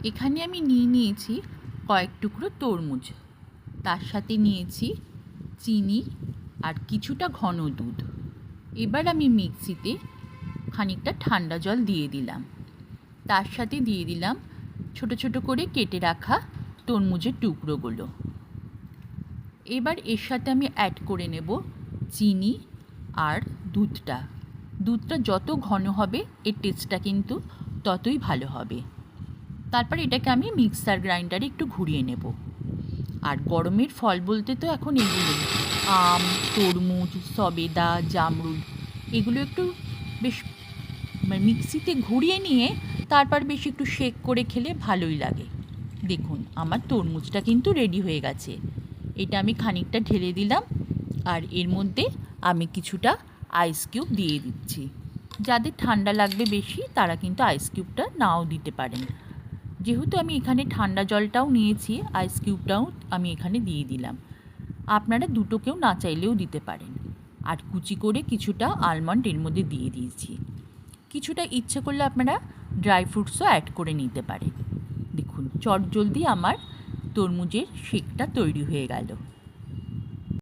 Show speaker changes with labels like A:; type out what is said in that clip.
A: এখানে আমি নিয়েছি কয়েক টুকরো তরমুজ, তার সাথে নিয়েছি চিনি আর কিছুটা ঘন দুধ। এবার আমি মিক্সিতে খানিকটা ঠান্ডা জল দিয়ে দিলাম, তার সাথে দিয়ে দিলাম ছোট ছোট করে কেটে রাখা তরমুজের টুকরোগুলো। এবার এর সাথে আমি অ্যাড করে নেব চিনি আর দুধটা। দুধটা যত ঘন হবে এর টেস্টটা কিন্তু ততই ভালো হবে। তারপর এটাকে আমি মিক্সার গ্রাইন্ডারে একটু ঘুরিয়ে নেব। আর গরমের ফল বলতে তো এখন এগুলো আম, তরমুজ, সবেদা, জামরুল, এগুলো একটু বেশ মিক্সিতে ঘুরিয়ে নিয়ে তারপর বেশ একটু শেক করে খেলে ভালোই লাগে। দেখুন আমার তরমুজটা কিন্তু রেডি হয়ে গেছে। এটা আমি খানিকটা ঢেলে দিলাম আর এর মধ্যে আমি কিছুটা আইস কিউব দিয়ে দিচ্ছি। যাদের ঠান্ডা লাগবে বেশি তারা কিন্তু আইস কিউবটা নাও দিতে পারেন। যেহেতু আমি এখানে ঠান্ডা জলটাও নিয়েছি, আইস কিউবটাও আমি এখানে দিয়ে দিলাম। আপনারা দুটোকেও না চাইলেও দিতে পারেন। আর কুচি করে কিছুটা আলমন্ড এর মধ্যে দিয়ে দিয়েছি। কিছুটা ইচ্ছে করলে আপনারা ড্রাই ফ্রুটসও অ্যাড করে নিতে পারেন। দেখুন চটজলদি আমার তরমুজের শেকটা তৈরি হয়ে গেল।